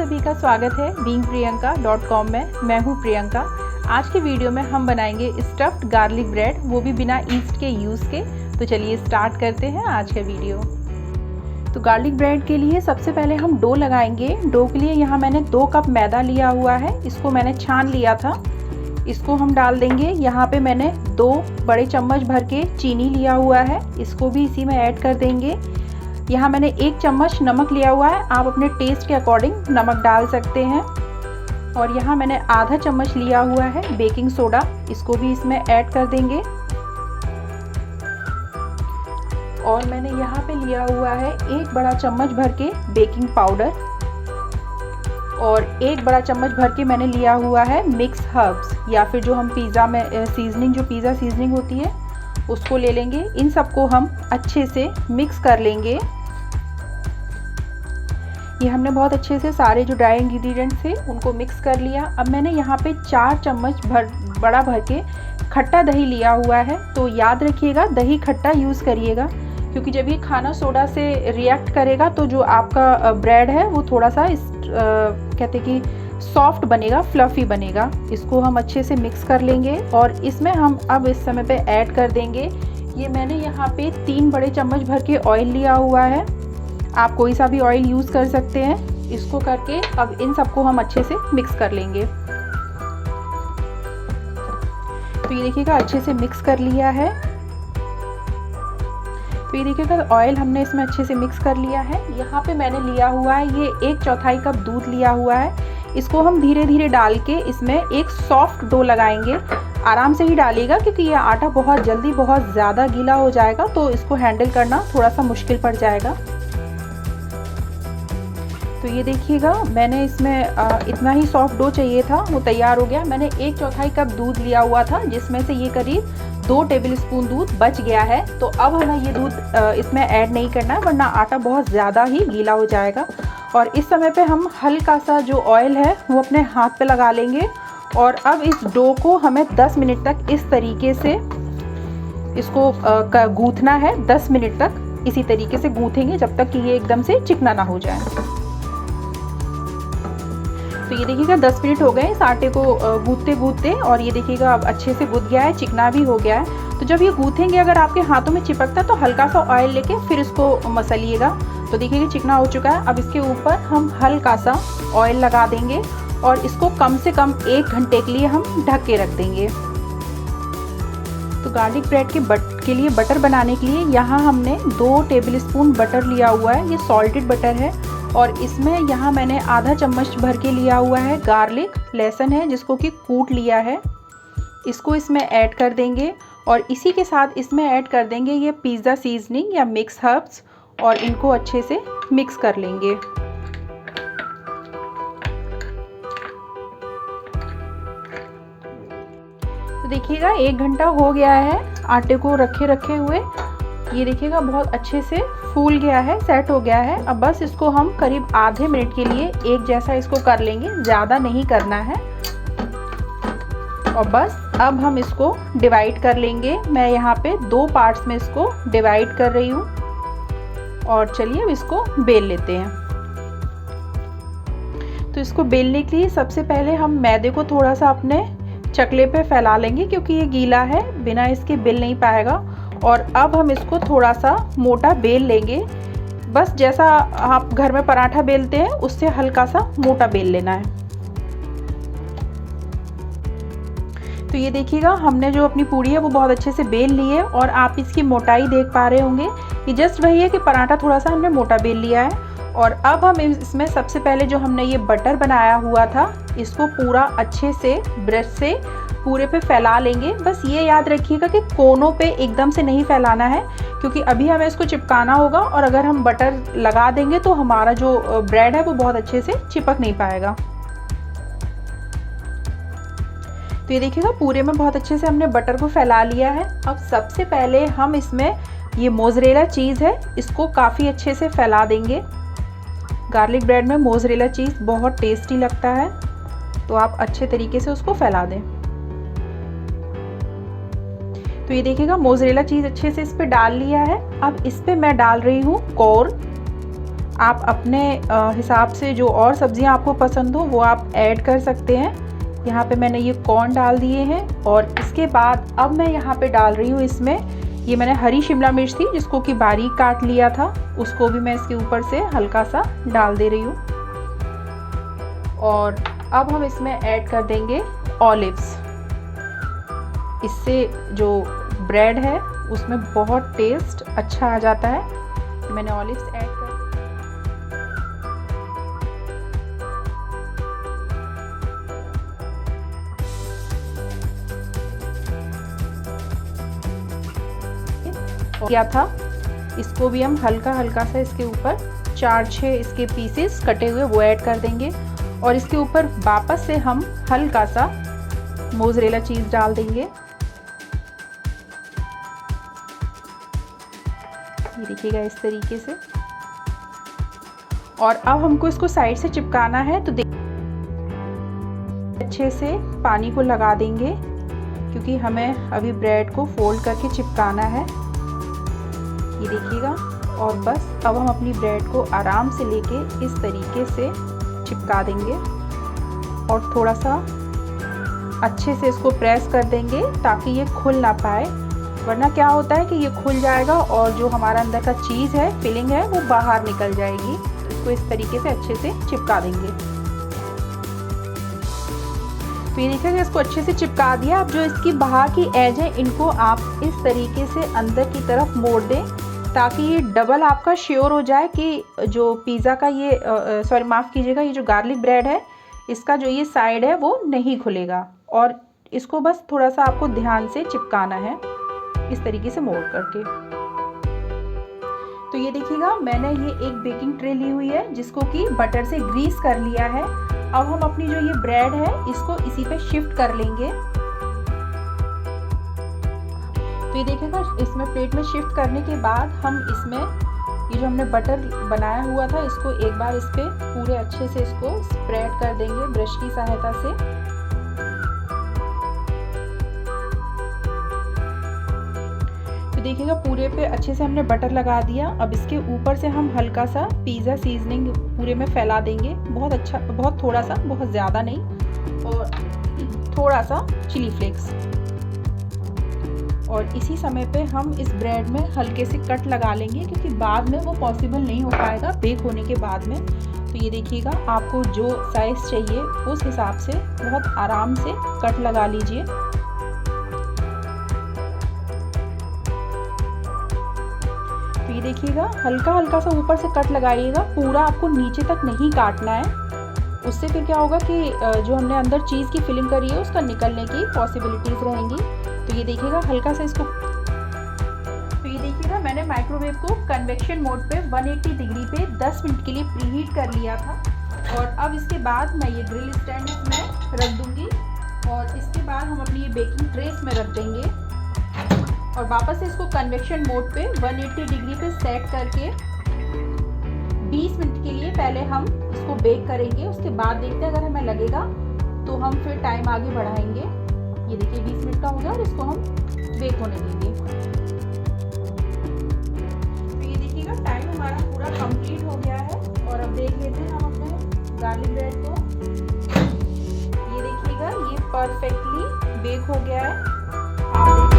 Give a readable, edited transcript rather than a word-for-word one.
सभी का स्वागत है beingpriyanka.com में। मैं हूँ प्रियंका। आज के वीडियो में हम बनाएंगे स्टफ्ड गार्लिक ब्रेड, वो भी बिना ईस्ट के यूज़ के। तो चलिए स्टार्ट करते हैं आज का वीडियो। तो गार्लिक ब्रेड के लिए सबसे पहले हम डो लगाएंगे। डो के लिए यहाँ मैंने 2 कप मैदा लिया हुआ है, इसको मैंने छान लिया था। इसको हम डाल देंगे। यहाँ पे मैंने 2 बड़े चम्मच भर के चीनी लिया हुआ है, इसको भी इसी में ऐड कर देंगे। यहाँ मैंने 1 चम्मच नमक लिया हुआ है, आप अपने टेस्ट के अकॉर्डिंग नमक डाल सकते हैं। और यहाँ मैंने आधा चम्मच लिया हुआ है बेकिंग सोडा, इसको भी इसमें ऐड कर देंगे। और मैंने यहाँ पे लिया हुआ है 1 बड़ा चम्मच भर के बेकिंग पाउडर और 1 बड़ा चम्मच भर के मैंने लिया हुआ है मिक्स हर्ब्स, या फिर जो हम पिज़्ज़ा में सीजनिंग, जो पिज़्ज़ा सीजनिंग होती है उसको ले लेंगे। इन सबको हम अच्छे से मिक्स कर लेंगे। ये हमने बहुत अच्छे से सारे जो ड्राई इंग्रेडिएंट्स थे उनको मिक्स कर लिया। अब मैंने यहाँ पे 4 चम्मच बड़ा भर के खट्टा दही लिया हुआ है। तो याद रखिएगा दही खट्टा यूज़ करिएगा, क्योंकि जब ये खाना सोडा से रिएक्ट करेगा तो जो आपका ब्रेड है वो थोड़ा सा कहते कि सॉफ्ट बनेगा, फ्लफ़ी बनेगा। इसको हम अच्छे से मिक्स कर लेंगे और इसमें हम अब इस समय पे ऐड कर देंगे, ये मैंने यहाँ पे 3 बड़े चम्मच भर के ऑयल लिया हुआ है। आप कोई सा भी ऑयल यूज़ कर सकते हैं। इसको करके अब इन सबको हम अच्छे से मिक्स कर लेंगे। तो ये देखिएगा अच्छे से मिक्स कर लिया है। तो ये देखिएगा ऑयल हमने इसमें अच्छे से मिक्स कर लिया है। यहाँ पे मैंने लिया हुआ है ये 1/4 कप दूध लिया हुआ है। इसको हम धीरे धीरे डाल के इसमें एक सॉफ्ट डो लगाएंगे। आराम से ही डालिएगा, क्योंकि ये आटा बहुत जल्दी बहुत ज़्यादा गीला हो जाएगा, तो इसको हैंडल करना थोड़ा सा मुश्किल पड़ जाएगा। तो ये देखिएगा मैंने इसमें इतना ही सॉफ्ट डो चाहिए था, वो तैयार हो गया। मैंने 1/4 कप दूध लिया हुआ था, जिसमें से ये करीब 2 टेबलस्पून दूध बच गया है। तो अब हमें ये दूध इसमें ऐड नहीं करना है, वरना आटा बहुत ज़्यादा ही गीला हो जाएगा। और इस समय पे हम हल्का सा जो ऑयल है वो अपने हाथ पे लगा लेंगे। और अब इस डो को हमें 10 मिनट तक इस तरीके से इसको गूँथना है। 10 मिनट तक इसी तरीके से गूँथेंगे जब तक कि ये एकदम से चिकना ना हो जाए। तो ये देखिएगा 10 मिनट हो गए इस आटे को गूँथते गूँथते, और ये देखिएगा अब अच्छे से गूँथ गया है, चिकना भी हो गया है। तो जब ये गूँथेंगे, अगर आपके हाथों में चिपकता है तो हल्का सा ऑयल लेके फिर इसको मसलिएगा। तो देखिए चिकना हो चुका है। अब इसके ऊपर हम हल्का सा ऑयल लगा देंगे और इसको कम से कम 1 घंटे के लिए हम ढक के रख देंगे। तो गार्लिक ब्रेड के लिए बटर बनाने के लिए यहाँ हमने 2 टेबलस्पून बटर लिया हुआ है। ये सॉल्टेड बटर है। और इसमें यहाँ मैंने आधा चम्मच भर के लिया हुआ है गार्लिक, लहसुन है जिसको कि कूट लिया है। इसको इसमें ऐड कर देंगे और इसी के साथ इसमें ऐड कर देंगे ये पिज़्ज़ा सीजनिंग या मिक्स हर्ब्स, और इनको अच्छे से मिक्स कर लेंगे। तो देखिएगा 1 घंटा हो गया है आटे को रखे हुए। ये देखिएगा बहुत अच्छे से फूल गया है, सेट हो गया है। अब बस इसको हम करीब आधे मिनट के लिए एक जैसा इसको कर लेंगे, ज़्यादा नहीं करना है। और बस अब हम इसको डिवाइड कर लेंगे। मैं यहाँ पे 2 पार्ट्स में इसको डिवाइड कर रही हूँ। और चलिए अब इसको बेल लेते हैं। तो इसको बेलने के लिए सबसे पहले हम मैदे को थोड़ा सा अपने चकले पे फैला लेंगे, क्योंकि ये गीला है, बिना इसके बेल नहीं पाएगा। और अब हम इसको थोड़ा सा मोटा बेल लेंगे। बस जैसा आप घर में पराठा बेलते हैं उससे हल्का सा मोटा बेल लेना है। तो ये देखिएगा हमने जो अपनी पूड़ी है वो बहुत अच्छे से बेल ली है, और आप इसकी मोटाई देख पा रहे होंगे। ये जस्ट वही है कि पराठा थोड़ा सा हमने मोटा बेल लिया है। और अब हम इसमें सबसे पहले जो हमने ये बटर बनाया हुआ था, इसको पूरा अच्छे से ब्रश से पूरे पे फैला लेंगे। बस ये याद रखिएगा कि कोनों पे एकदम से नहीं फैलाना है, क्योंकि अभी हमें इसको चिपकाना होगा, और अगर हम बटर लगा देंगे तो हमारा जो ब्रेड है वो बहुत अच्छे से चिपक नहीं पाएगा। तो ये देखिएगा पूरे में बहुत अच्छे से हमने बटर को फैला लिया है। अब सबसे पहले हम इसमें ये मोज़रेला चीज़ है, इसको काफ़ी अच्छे से फैला देंगे। गार्लिक ब्रेड में मोज़रेला चीज़ बहुत टेस्टी लगता है, तो आप अच्छे तरीके से उसको फैला दें। तो ये देखिएगा मोज़रेला चीज़ अच्छे से इस पे डाल लिया है। अब इस पे मैं डाल रही हूँ कॉर्न। आप अपने हिसाब से जो और सब्जियां आपको पसंद हो वो आप ऐड कर सकते हैं। यहाँ पे मैंने ये कॉर्न डाल दिए हैं और इसके बाद अब मैं यहाँ पे डाल रही हूँ इसमें, ये मैंने हरी शिमला मिर्च थी जिसको कि बारीक काट लिया था, उसको भी मैं इसके ऊपर से हल्का सा डाल दे रही हूँ। और अब हम इसमें ऐड कर देंगे ऑलिव्स। इससे जो ब्रेड है उसमें बहुत टेस्ट अच्छा आ जाता है। मैंने ऑलिव्स ऐड कर किया था। इसको भी हम हल्का हल्का सा इसके ऊपर 4-6 इसके पीसेस कटे हुए वो ऐड कर देंगे और इसके ऊपर वापस से हम हल्का सा मोज़रेला चीज़ डाल देंगे। ये देखिएगा इस तरीके से। और अब हमको इसको साइड से चिपकाना है, तो अच्छे से पानी को लगा देंगे क्योंकि हमें अभी ब्रेड को फोल्ड करके चिपकाना है। ये देखिएगा। और बस अब हम अपनी ब्रेड को आराम से लेके इस तरीके से चिपका देंगे और थोड़ा सा अच्छे से इसको प्रेस कर देंगे ताकि ये खुल ना पाए, वरना क्या होता है कि ये खुल जाएगा और जो हमारा अंदर का चीज़ है, फिलिंग है, वो बाहर निकल जाएगी। इसको इस तरीके से अच्छे से चिपका देंगे। तो ये देखिएगा इसको अच्छे से चिपका दिया। अब जो इसकी बाहर की एज है इनको आप इस तरीके से अंदर की तरफ मोड़ दें ताकि ये डबल आपका श्योर हो जाए कि जो पिज़्ज़ा का ये सॉरी माफ़ कीजिएगा, ये जो गार्लिक ब्रेड है इसका जो ये साइड है वो नहीं खुलेगा। और इसको बस थोड़ा सा आपको ध्यान से चिपकाना है इस तरीके से मोड़ करके। तो ये देखिएगा मैंने ये एक बेकिंग ट्रे ली हुई है जिसको कि बटर से ग्रीस कर लिया है। अब हम अपनी जो ये ब्रेड है इसको इसी पे शिफ्ट कर लेंगे। तो ये देखिएगा इसमें प्लेट में शिफ्ट करने के बाद हम इसमें ये जो हमने बटर बनाया हुआ था इसको एक बार इस पे पूरे अच्छे से इसको स्प्रेड कर देंगे ब्रश की सहायता से। तो देखिएगा पूरे पे अच्छे से हमने बटर लगा दिया। अब इसके ऊपर से हम हल्का सा पिज़्ज़ा सीजनिंग पूरे में फैला देंगे, बहुत अच्छा, बहुत थोड़ा सा, बहुत ज़्यादा नहीं, और थोड़ा सा चिली फ्लेक्स। और इसी समय पे हम इस ब्रेड में हल्के से कट लगा लेंगे क्योंकि बाद में वो पॉसिबल नहीं हो पाएगा बेक होने के बाद में। तो ये देखिएगा आपको जो साइज़ चाहिए उस हिसाब से बहुत आराम से कट लगा लीजिए। तो ये देखिएगा हल्का हल्का सा ऊपर से कट लगाइएगा, पूरा आपको नीचे तक नहीं काटना है। उससे फिर क्या होगा कि जो हमने अंदर चीज़ की फिलिंग करी है उसका निकलने की पॉसिबिलिटीज़ रहेंगी। तो ये देखिएगा हल्का सा इसको। तो ये देखिएगा मैंने माइक्रोवेव को कन्वेक्शन मोड पे 180 डिग्री पे 10 मिनट के लिए प्रीहीट कर लिया था। और अब इसके बाद मैं ये ग्रिल स्टैंड में रख दूंगी और इसके बाद हम अपनी ये बेकिंग ट्रेस में रख देंगे और वापस से इसको कन्वेक्शन मोड पे 180 डिग्री पे सेट करके 20 मिनट के लिए पहले हम इसको बेक करेंगे। उसके बाद देखते हैं अगर हमें लगेगा तो हम फिर टाइम आगे बढ़ाएंगे। ये देखिए 20 मिनट का हो गया और इसको हम बेक होने देंगे। तो ये देखिएगा टाइम हमारा पूरा कंप्लीट हो गया है और अब देख लेते हैं हम अपने गार्लिक ब्रेड को। ये देखिएगा ये परफेक्टली बेक हो गया है। आप